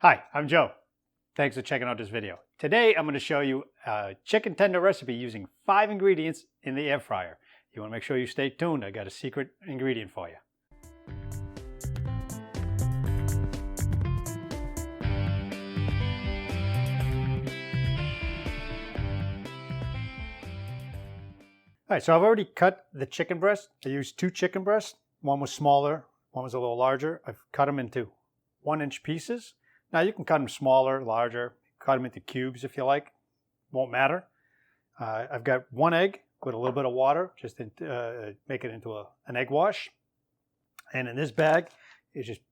Hi, I'm Joe. Thanks for checking out this video. Today I'm going to show you a chicken tender recipe using 5 ingredients in the air fryer. You want to make sure you stay tuned. I got a secret ingredient for you. Alright, so I've already cut the chicken breast. I used 2 chicken breasts. One was smaller, one was a little larger. I've cut them into 1-inch pieces. Now you can cut them smaller, larger, cut them into cubes if you like. Won't matter. I've got 1 egg with a little bit of water, just to make it into an egg wash. And in this bag is just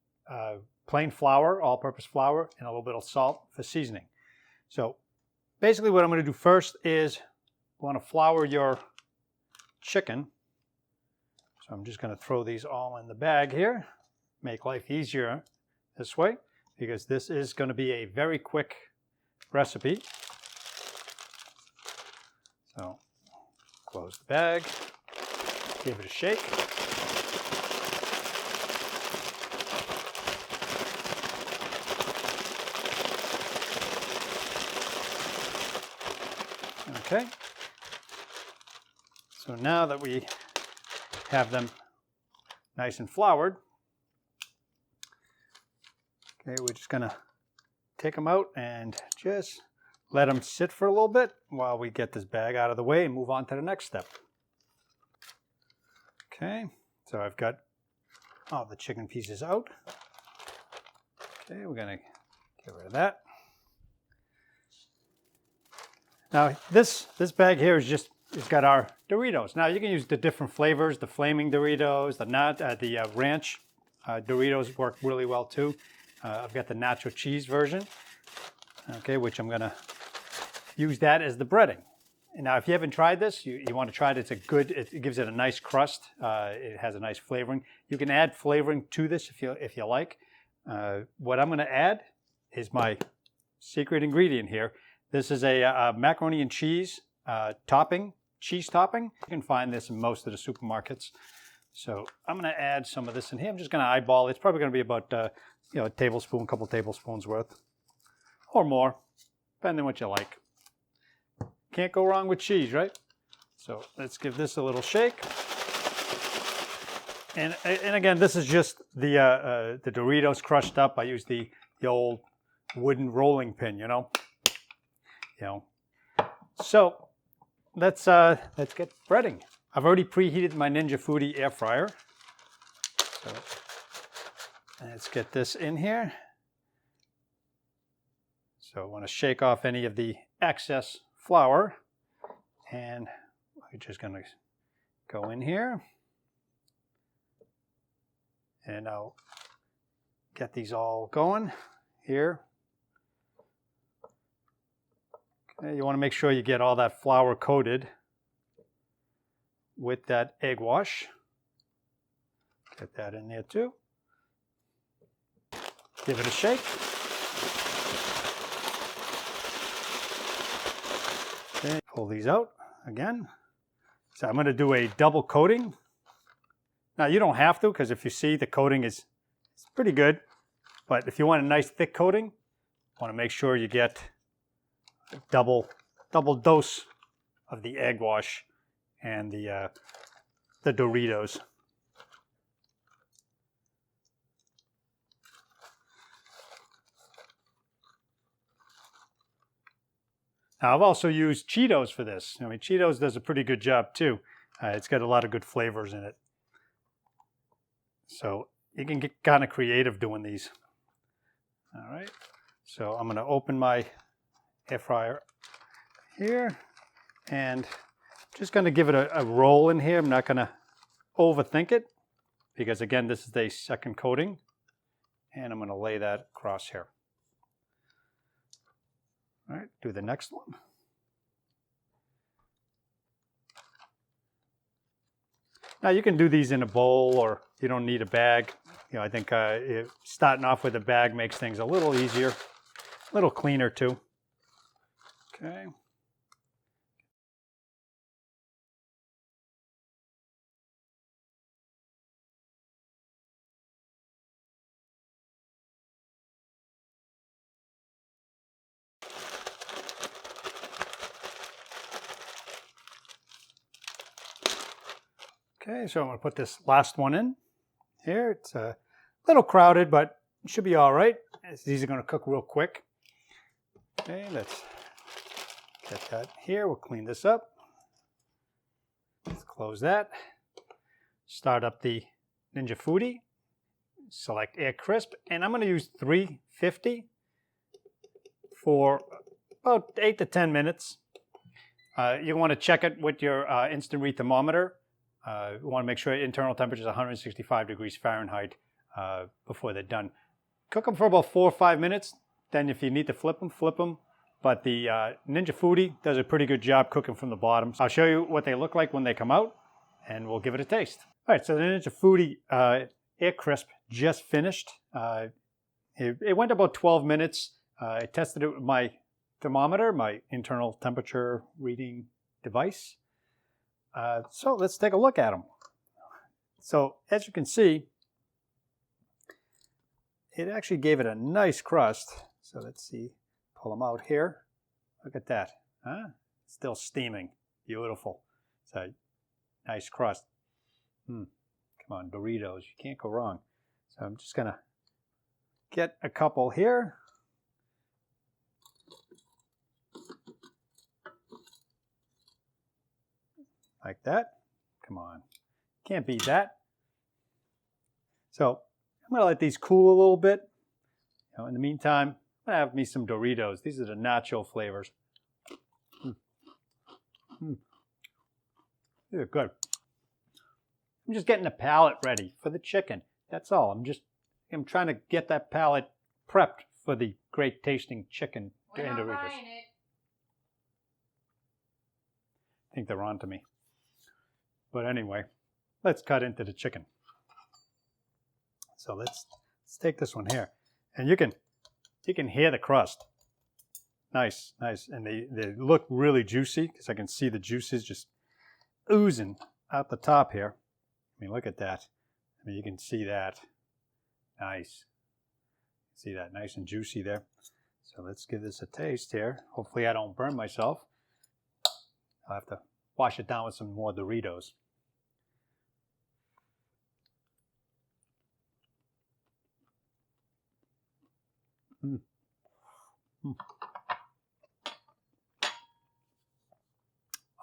plain flour, all-purpose flour, and a little bit of salt for seasoning. So basically what I'm going to do first is you want to flour your chicken. So I'm just going to throw these all in the bag here. Make life easier this way, because this is going to be a very quick recipe. So close the bag, give it a shake. Okay. So now that we have them nice and floured, okay, we're just gonna take them out and just let them sit for a little bit while we get this bag out of the way and move on to the next step. Okay, so I've got all the chicken pieces out. Okay, we're gonna get rid of that. Now this bag here is just, it's got our Doritos. Now you can use the different flavors, the flaming Doritos, the ranch Doritos work really well too. I've got the Nacho Cheese version, okay, which I'm gonna use that as the breading. And now if you haven't tried this, you want to try it. It gives it a nice crust. It has a nice flavoring. You can add flavoring to this if you like. What I'm gonna add is my secret ingredient here. This is a macaroni and cheese cheese topping. You can find this in most of the supermarkets. So I'm going to add some of this in here. I'm just going to eyeball it. It's probably going to be about a tablespoon, a couple tablespoons worth, or more, depending on what you like. Can't go wrong with cheese, right? So let's give this a little shake. And again, this is just the Doritos crushed up. I use the old wooden rolling pin, So let's get breading. I've already preheated my NINJA FOODI air fryer. So let's get this in here. So I want to shake off any of the excess flour, and we're just going to go in here, and I'll get these all going here. Okay, you want to make sure you get all that flour coated with that egg wash. Get that in there too. Give it a shake. Okay, pull these out again. So I'm going to do a double coating. Now you don't have to, because if you see, the coating is pretty good. But if you want a nice thick coating, you want to make sure you get a double dose of the egg wash and the Doritos. Now I've also used Cheetos for this. I mean, Cheetos does a pretty good job too. It's got a lot of good flavors in it. So you can get kind of creative doing these. All right. So I'm going to open my air fryer here, and just going to give it a roll in here. I'm not going to overthink it, because again, this is the second coating, and I'm going to lay that across here. All right, do the next one. Now you can do these in a bowl, or you don't need a bag. I think starting off with a bag makes things a little easier, a little cleaner too. Okay. Okay, so I'm going to put this last one in here. It's a little crowded, but it should be all right. These are going to cook real quick. Okay, let's get that here. We'll clean this up. Let's close that. Start up the Ninja Foodi. Select Air Crisp, and I'm going to use 350 for about 8 to 10 minutes. You want to check it with your instant read thermometer. You want to make sure internal temperature is 165 degrees Fahrenheit before they're done. Cook them for about 4 or 5 minutes. Then if you need to flip them, flip them. But the Ninja Foodi does a pretty good job cooking from the bottom. I'll show you what they look like when they come out, and we'll give it a taste. All right, so the Ninja Foodi Air Crisp just finished. It went about 12 minutes. I tested it with my thermometer, my internal temperature reading device. So let's take a look at them. So as you can see, it actually gave it a nice crust. So let's see, pull them out here. Look at that, huh? Still steaming, beautiful. It's a nice crust. Come on, Doritos, you can't go wrong. So I'm just gonna get a couple here. Like that. Come on, can't beat that. So I'm gonna let these cool a little bit. In the meantime, I'm gonna have me some Doritos. These are the nacho flavors. These are good. I'm just getting the palate ready for the chicken. That's all. I'm trying to get that palate prepped for the great tasting chicken and Doritos. I think they're on to me. But anyway, let's cut into the chicken. So let's take this one here. And you can hear the crust. Nice, nice. And they look really juicy because I can see the juices just oozing out the top here. I mean, look at that. I mean, you can see that. Nice. See that? Nice and juicy there. So let's give this a taste here. Hopefully I don't burn myself. I'll have to wash it down with some more Doritos.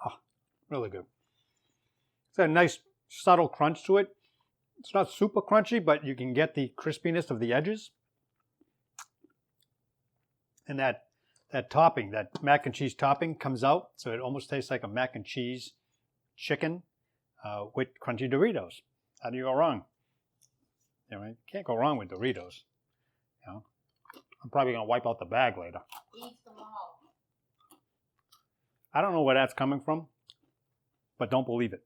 Oh, really good. It's a nice subtle crunch to it. It's not super crunchy, but you can get the crispiness of the edges. And that topping, that mac and cheese topping comes out, so it almost tastes like a mac and cheese chicken with crunchy Doritos. How do you go wrong? You can't go wrong with Doritos. I'm probably going to wipe out the bag later. Eat them all. I don't know where that's coming from, but don't believe it.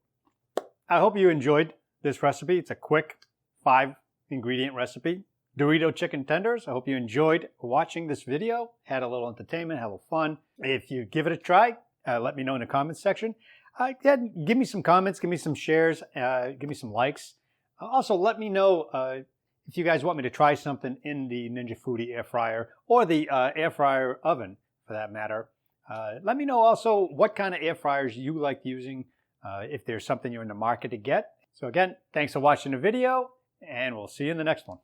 I hope you enjoyed this recipe. It's a quick 5-ingredient recipe. Dorito chicken tenders. I hope you enjoyed watching this video. Had a little entertainment, had a little fun. If you give it a try, let me know in the comments section. Give me some comments, give me some shares, give me some likes. Also, let me know if you guys want me to try something in the Ninja Foodi air fryer or the air fryer oven for that matter. Let me know also what kind of air fryers you like using, if there's something you're in the market to get. So again, thanks for watching the video, and we'll see you in the next one.